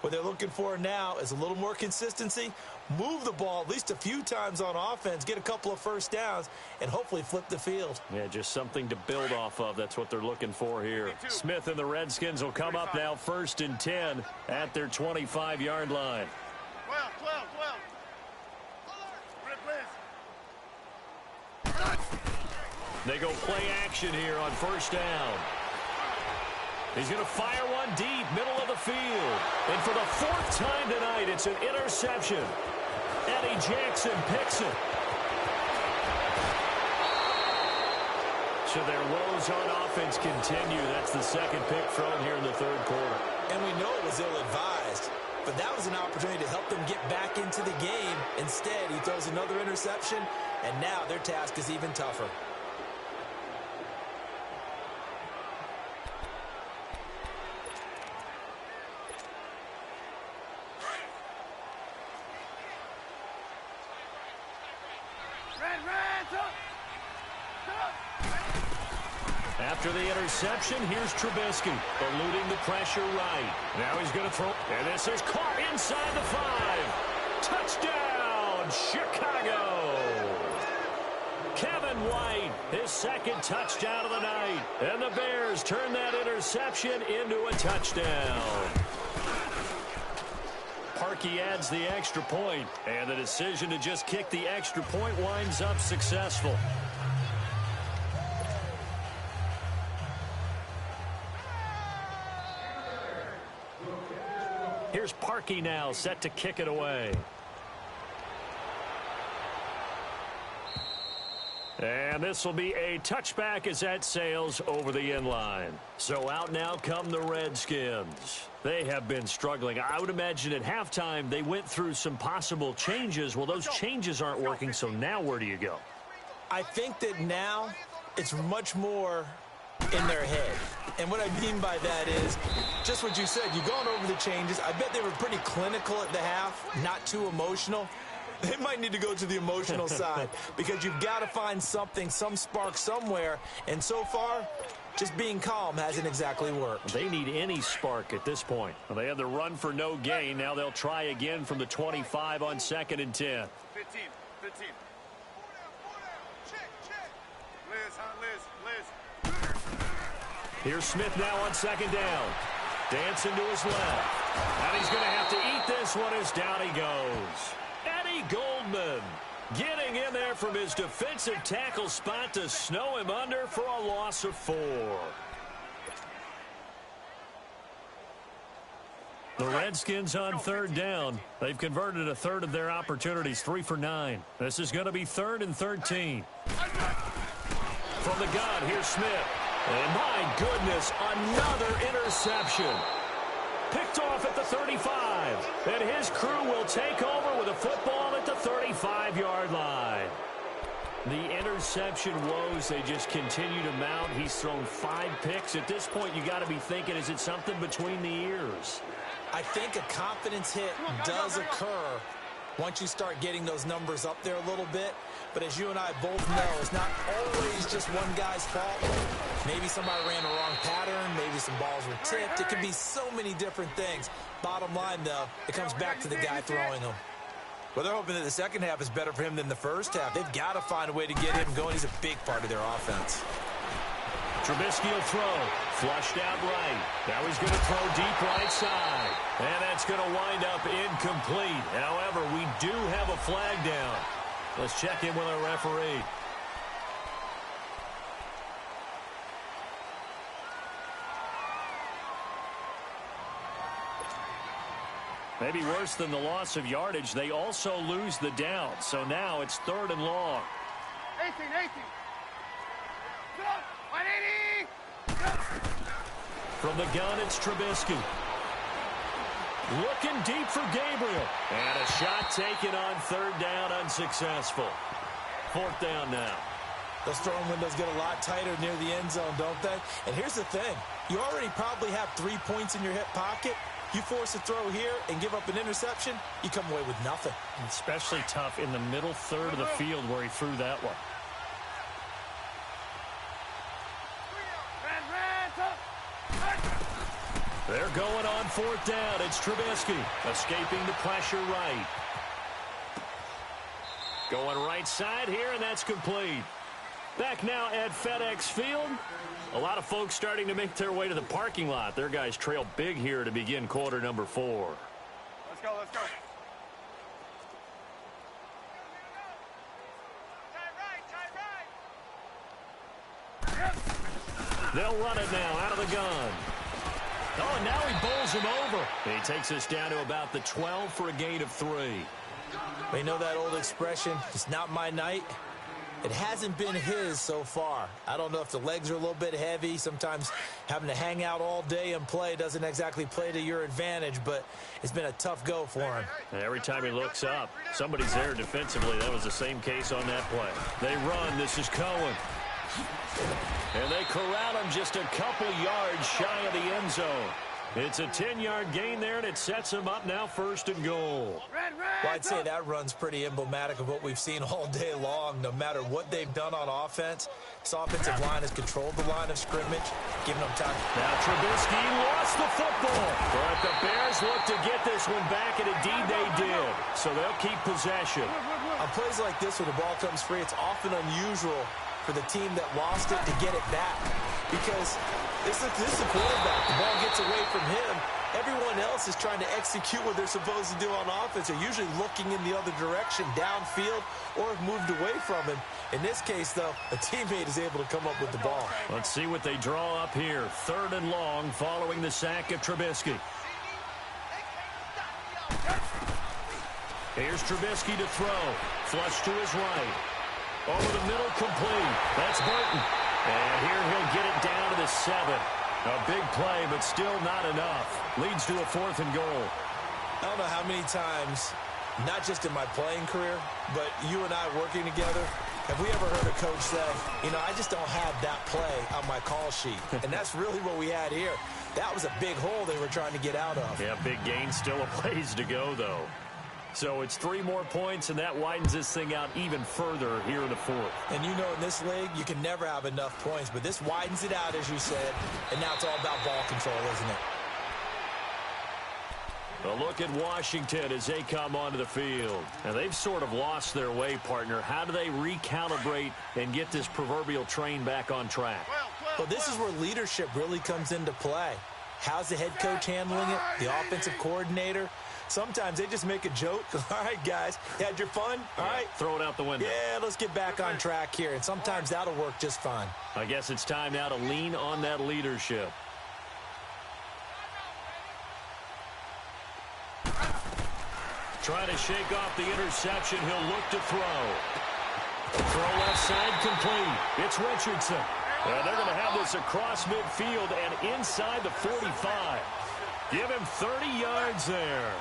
What they're looking for now is a little more consistency, move the ball at least a few times on offense, get a couple of first downs, and hopefully flip the field. Yeah, just something to build off of. That's what they're looking for here. Smith and the Redskins will come up now 1st and 10 at their 25-yard line. 12. They go play action here on 1st down. He's going to fire one deep, middle of the field. And for the 4th time tonight, it's an interception. Eddie Jackson picks it. So their woes on offense continue. That's the 2nd pick thrown here in the 3rd quarter. And we know it was ill-advised, but that was an opportunity to help them get back into the game. Instead, he throws another interception, and now their task is even tougher. After the interception, here's Trubisky, eluding the pressure right. Now he's going to throw, and this is caught inside the 5. Touchdown, Chicago! Kevin White, his 2nd touchdown of the night. And the Bears turn that interception into a touchdown. Parkey adds the extra point, and the decision to just kick the extra point winds up successful. Here's Parkey now, set to kick it away. And this will be a touchback as that sails over the end line. So out now come the Redskins. They have been struggling. I would imagine at halftime they went through some possible changes. Well, those changes aren't working, so now where do you go? I think that now it's much more in their head. And what I mean by that is just what you said. You've gone over the changes. I bet they were pretty clinical at the half, not too emotional. They might need to go to the emotional side because you've got to find something, some spark somewhere. And so far, just being calm hasn't exactly worked. They need any spark at this point. Well, they have the run for no gain. Now they'll try again from the 25 on 2nd and 10. 15. Check. Liz. Here's Smith now on 2nd down. Dancing to his left. And he's going to have to eat this one as down he goes. Eddie Goldman getting in there from his defensive tackle spot to snow him under for a loss of 4. The Redskins on 3rd down. They've converted a 1/3 of their opportunities, 3 for 9. This is going to be 3rd and 13. From the gun, here's Smith. And my goodness, another interception. Picked off at the 35. And his crew will take over with a football at the 35-yard line. The interception woes, they just continue to mount. He's thrown 5 picks. At this point, you got to be thinking, is it something between the ears? I think a confidence hit does occur once you start getting those numbers up there a little bit. But as you and I both know, it's not always just one guy's fault. Maybe somebody ran the wrong pattern. Maybe some balls were tipped. It could be so many different things. Bottom line, though, it comes back to the guy throwing them. Well, they're hoping that the second half is better for him than the first half. They've got to find a way to get him going. He's a big part of their offense. Trubisky will throw. Flushed out right. Now he's going to throw deep right side. And that's going to wind up incomplete. However, we do have a flag down. Let's check in with our referee. Maybe worse than the loss of yardage, they also lose the down. So now it's 3rd and long. 18. 180. From the gun, it's Trubisky. Looking deep for Gabriel. And a shot taken on 3rd down, unsuccessful. 4th down now. Those throwing windows get a lot tighter near the end zone, don't they? And here's the thing. You already probably have 3 points in your hip pocket. You force a throw here and give up an interception, you come away with nothing. Especially tough in the middle third of the field where he threw that one. They're going on 4th down. It's Trubisky escaping the pressure right. Going right side here, and that's complete. Back now at FedEx Field. A lot of folks starting to make their way to the parking lot. Their guys trail big here to begin quarter number 4. Let's go. They'll run it now out of the gun. Oh, and now he bowls him over. He takes us down to about the 12 for a gain of 3. We know that old expression, it's not my night. It hasn't been his so far. I don't know if the legs are a little bit heavy. Sometimes having to hang out all day and play doesn't exactly play to your advantage, but it's been a tough go for him. And every time he looks up, somebody's there defensively. That was the same case on that play. They run. This is Cohen. And they corral him just a couple yards shy of the end zone. It's a 10-yard gain there, and it sets him up now 1st and goal. Well, I'd say that run's pretty emblematic of what we've seen all day long. No matter what they've done on offense, this offensive line has controlled the line of scrimmage, giving them time. Now Trubisky lost the football. But the Bears look to get this one back, and indeed they did. So they'll keep possession. On plays like this where the ball comes free, it's often unusual for the team that lost it to get it back. Because this is a quarterback. The ball gets away from him. Everyone else is trying to execute what they're supposed to do on offense. They're usually looking in the other direction, downfield, or have moved away from him. In this case, though, a teammate is able to come up with the ball. Let's see what they draw up here. 3rd and long following the sack of Trubisky. Here's Trubisky to throw. Flush to his right. Over the middle, complete. That's Burton. And here he'll get it down to the 7. A big play, but still not enough. Leads to a 4th and goal. I don't know how many times, not just in my playing career, but you and I working together, have we ever heard a coach say, I just don't have that play on my call sheet. And that's really what we had here. That was a big hole they were trying to get out of. Yeah, big gain, still a ways to go, though. So it's 3 more points, and that widens this thing out even further here in the 4th. And in this league, you can never have enough points, but this widens it out, as you said, and now it's all about ball control, isn't it? A look at Washington as they come onto the field. Now, they've sort of lost their way, partner. How do they recalibrate and get this proverbial train back on track? Well, this is where leadership really comes into play. How's the head coach handling it? The offensive coordinator? Sometimes they just make a joke. All right, guys, you had your fun? All right. Throw it out the window. Yeah, let's get back on track here. And sometimes that'll work just fine. I guess it's time now to lean on that leadership. Trying to shake off the interception. He'll look to throw. Throw left side complete. It's Richardson. And they're going to have this across midfield and inside the 45. Give him 30 yards there.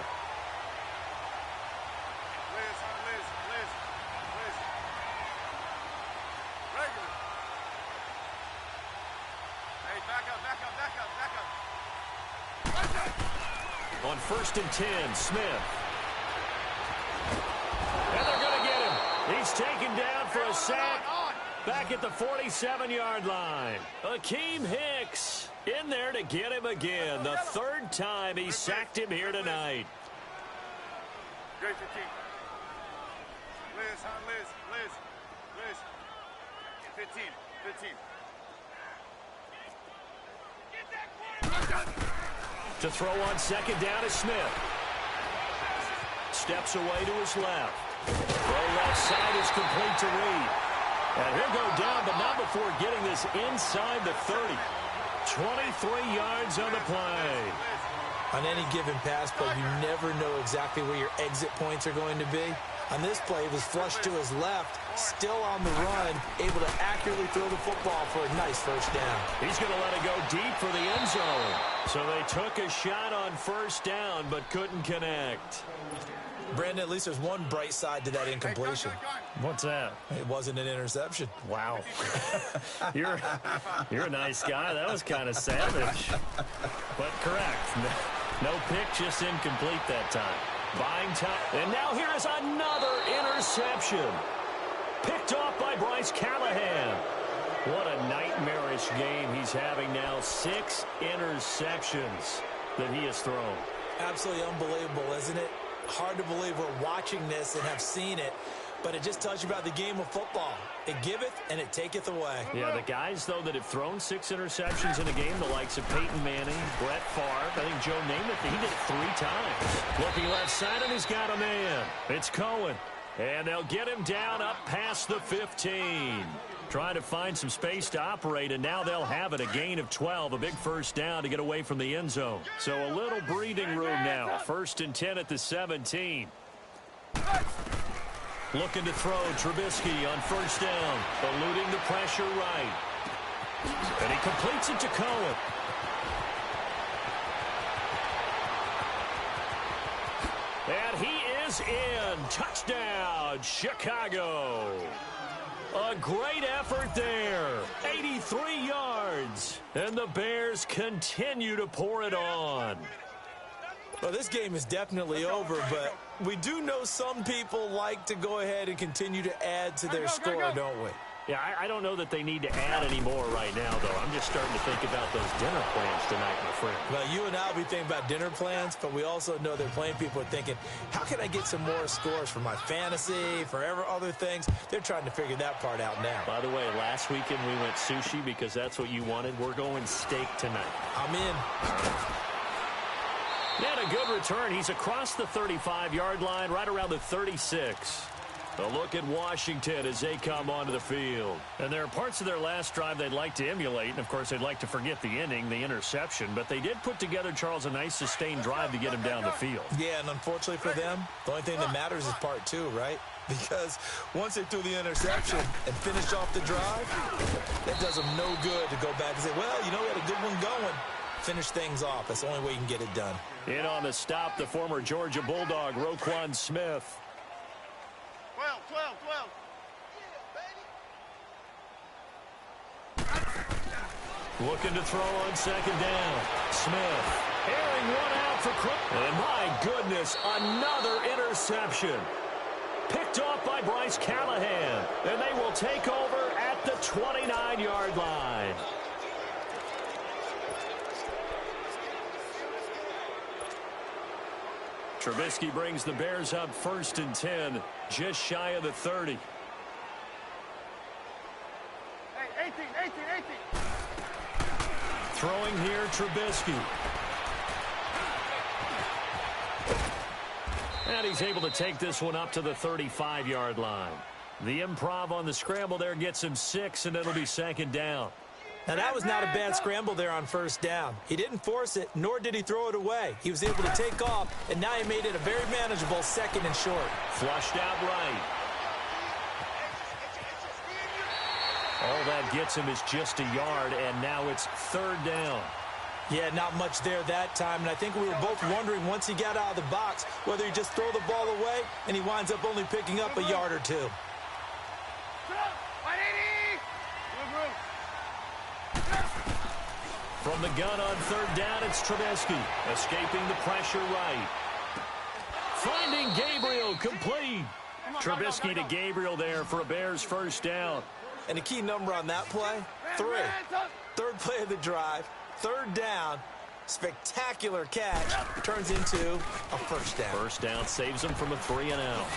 On 1st and 10, Smith. And they're going to get him. He's taken down for a sack. Back at the 47-yard line. Akeem Hicks in there to get him again. The third time he sacked him here tonight. Great for King. Liz, huh? Liz. 15. To throw on second down is Smith. Steps away to his left. Throw left side is complete to Reed. And he'll go down, but not before getting this inside the 30. 23 yards on the play. On any given pass play, you never know exactly where your exit points are going to be. On this play, it was flushed to his left, still on the run, able to accurately throw the football for a nice first down. He's going to let it go deep for the end zone. So they took a shot on first down, but couldn't connect. Brandon, at least there's one bright side to that incompletion. What's that? It wasn't an interception. Wow. You're a nice guy. That was kind of savage. But correct. No pick, just incomplete that time. Buying time. And now here is another interception. Picked off by Bryce Callahan. What a nightmarish game he's having now. 6 interceptions that he has thrown. Absolutely unbelievable, isn't it? Hard to believe we're watching this and have seen it, but it just tells you about the game of football. It giveth and it taketh away. Yeah, the guys, though, that have thrown 6 interceptions in a game, the likes of Peyton Manning, Brett Favre, I think Joe Namath, he did it 3 times. Looking left side, and he's got a man. It's Cohen, and they'll get him down up past the 15. Trying to find some space to operate, and now they'll have it. A gain of 12, a big first down to get away from the end zone. So a little breathing room now. 1st and 10 at the 17. Looking to throw, Trubisky on first down, eluding the pressure right. And he completes it to Cohen. And he is in. Touchdown, Chicago. A great effort there. 83 yards. And the Bears continue to pour it on. Well, this game is definitely over, but we do know some people like to go ahead and continue to add to their score, don't we? Yeah, I don't know that they need to add any more right now, though. I'm just starting to think about those dinner plans tonight, my friend. Well, you and I will be thinking about dinner plans, but we also know that playing people are thinking, how can I get some more scores for my fantasy, for other things? They're trying to figure that part out now. By the way, last weekend we went sushi because that's what you wanted. We're going steak tonight. I'm in. He had a good return. He's across the 35-yard line, right around the 36. A look at Washington as they come onto the field. And there are parts of their last drive they'd like to emulate. And, of course, they'd like to forget the inning, the interception. But they did put together, Charles, a nice sustained drive to get him down the field. Yeah, and unfortunately for them, the only thing that matters is part 2, right? Because once they threw the interception and finished off the drive, that does them no good to go back and say, well, you know, we had a good one going. Finish things off. That's the only way you can get it done. In on the stop, the former Georgia Bulldog, Roquan Smith. 12. Looking to throw on second down. Smith airing one out for Crook. And my goodness, another interception. Picked off by Bryce Callahan. And they will take over at the 29-yard line. Trubisky brings the Bears up 1st and 10, just shy of the 30. Hey, 18. Throwing here, Trubisky. And he's able to take this one up to the 35-yard line. The improv on the scramble there gets him 6, and it'll be second down. Now, that was not a bad scramble there on first down. He didn't force it, nor did he throw it away. He was able to take off, and now he made it a very manageable 2nd and short. Flushed out right. All that gets him is just a yard, and now it's 3rd down. Yeah, not much there that time, and I think we were both wondering once he got out of the box whether he just throw the ball away, and he winds up only picking up a yard or 2. From the gun on 3rd down, it's Trubisky. Escaping the pressure right. Finding Gabriel complete. Trubisky to Gabriel there for a Bears first down. And the key number on that play, 3. Third play of the drive, third down, spectacular catch, turns into a first down. First down saves him from a 3-and-out.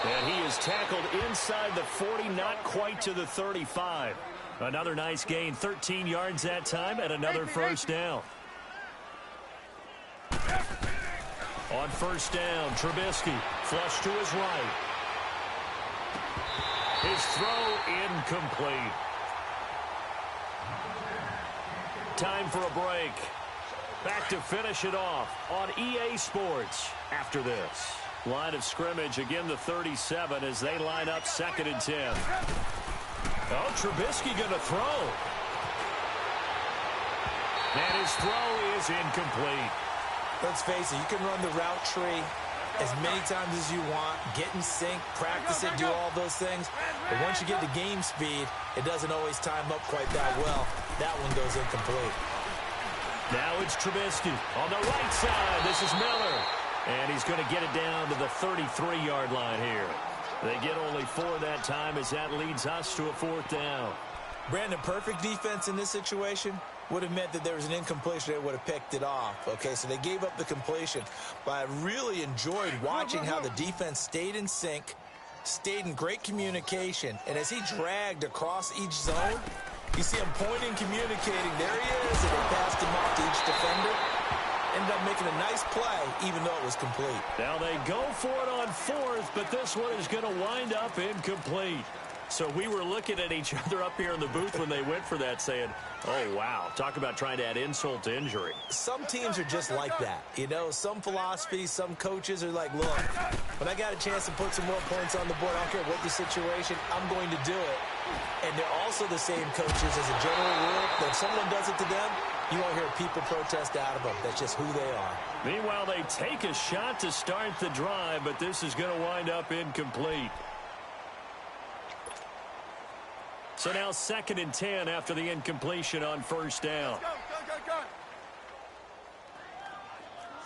And he is tackled inside the 40, not quite to the 35. Another nice gain, 13 yards that time, and another first down. On first down, Trubisky, flush to his right. His throw incomplete. Time for a break. Back to finish it off on EA Sports after this. Line of scrimmage, again the 37 as they line up 2nd and 10. Oh, Trubisky going to throw. And his throw is incomplete. Let's face it, you can run the route tree as many times as you want, get in sync, practice it, do all those things. But once you get to game speed, it doesn't always time up quite that well. That one goes incomplete. Now it's Trubisky on the right side. This is Miller. And he's going to get it down to the 33-yard line here. They get only 4 that time as that leads us to a 4th down. Brandon, perfect defense in this situation would have meant that there was an incompletion. They would have picked it off. Okay, so they gave up the completion. But I really enjoyed watching how the defense stayed in sync, stayed in great communication. And as he dragged across each zone, you see him pointing, communicating. There he is. And they passed him off to each defender. Ended up making a nice play, even though it was complete. Now they go for it on 4th, but this one is going to wind up incomplete. So we were looking at each other up here in the booth when they went for that saying, oh, wow, talk about trying to add insult to injury. Some teams are just like that. You know, some philosophies, some coaches are like, look, when I got a chance to put some more points on the board, I don't care what the situation, I'm going to do it. And they're also the same coaches as a general rule that if someone does it to them, you won't hear people protest out of them. That's just who they are. Meanwhile, they take a shot to start the drive, but this is going to wind up incomplete. So now 2nd and 10 after the incompletion on first down. Go.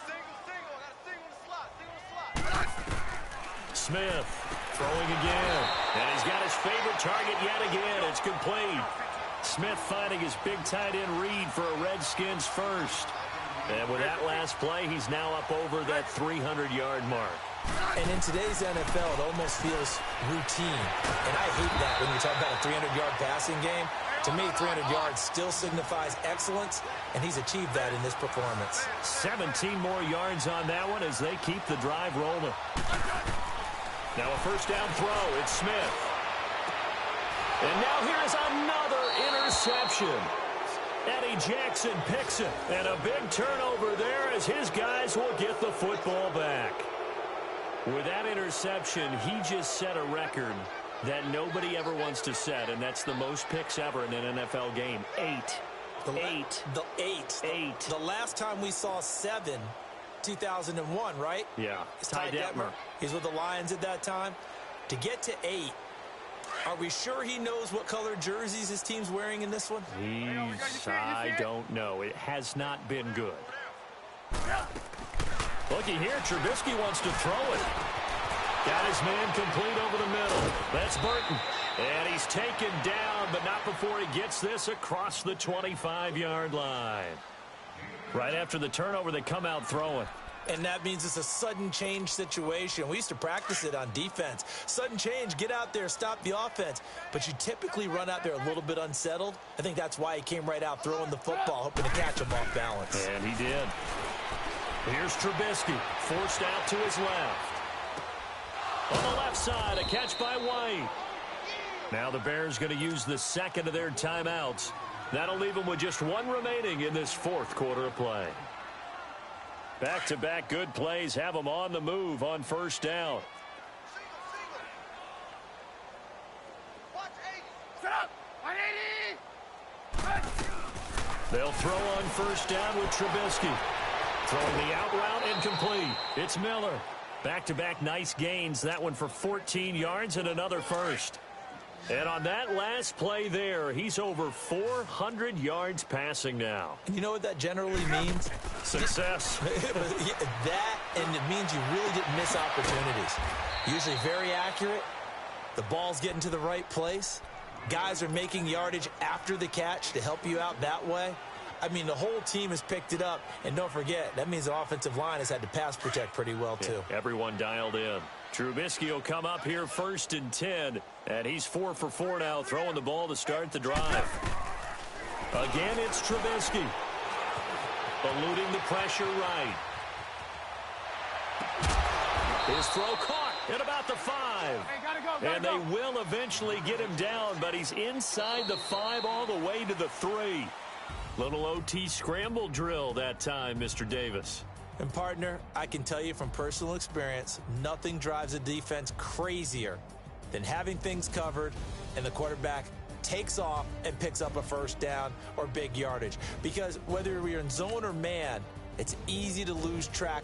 Single in the slot. Smith throwing again. And he's got his favorite target yet again. It's complete. Smith finding his big tight end read for a Redskins first. And with that last play, he's now up over that 300-yard mark. And in today's NFL, it almost feels routine. And I hate that when you talk about a 300-yard passing game. To me, 300 yards still signifies excellence, and he's achieved that in this performance. 17 more yards on that one as they keep the drive rolling. Now a first down throw. It's Smith. And now here's another interception. Eddie Jackson picks it. And a big turnover there as his guys will get the football back. With that interception, he just set a record that nobody ever wants to set, and that's the most picks ever in an NFL game. 8. The last time we saw 7, 2001, right? Yeah. It's Ty Detmer. He's with the Lions at that time. To get to 8, are we sure he knows what color jerseys his team's wearing in this one? I don't know. It has not been good. Looky here, Trubisky wants to throw it. Got his man complete over the middle. That's Burton. And he's taken down, but not before he gets this across the 25-yard line. Right after the turnover, they come out throwing. And that means it's a sudden change situation. We used to practice it on defense. Sudden change, get out there, stop the offense. But you typically run out there a little bit unsettled. I think that's why he came right out throwing the football, hoping to catch him off balance. And he did. Here's Trubisky, forced out to his left. On the left side, a catch by White. Now the Bears going to use the second of their timeouts. That'll leave them with just one remaining in this fourth quarter of play. Back-to-back good plays have them on the move on first down. Watch 80. Set up. 180. They'll throw on first down with Trubisky. Throwing the out route incomplete. It's Miller. Back-to-back nice gains. That one for 14 yards and another first. And on that last play there, he's over 400 yards passing now. And you know what that generally means? Success. That, and it means you really didn't miss opportunities. Usually very accurate, The ball's getting to the right place. Guys are making yardage after the catch to help you out that way. I mean, the whole team has picked it up. And don't forget, that means the offensive line has had to pass protect pretty well, too. Yeah, everyone dialed in. Trubisky will come up here 1st and 10. And he's 4 for 4 now, throwing the ball to start the drive. Again, it's Trubisky. Eluding the pressure right. His throw caught at about the 5. Hey, gotta go. And they will eventually get him down, but he's inside the 5 all the way to the 3. Little OT scramble drill that time, Mr. Davis. And, partner, I can tell you from personal experience, nothing drives a defense crazier than having things covered and the quarterback takes off and picks up a first down or big yardage. Because whether you're in zone or man, it's easy to lose track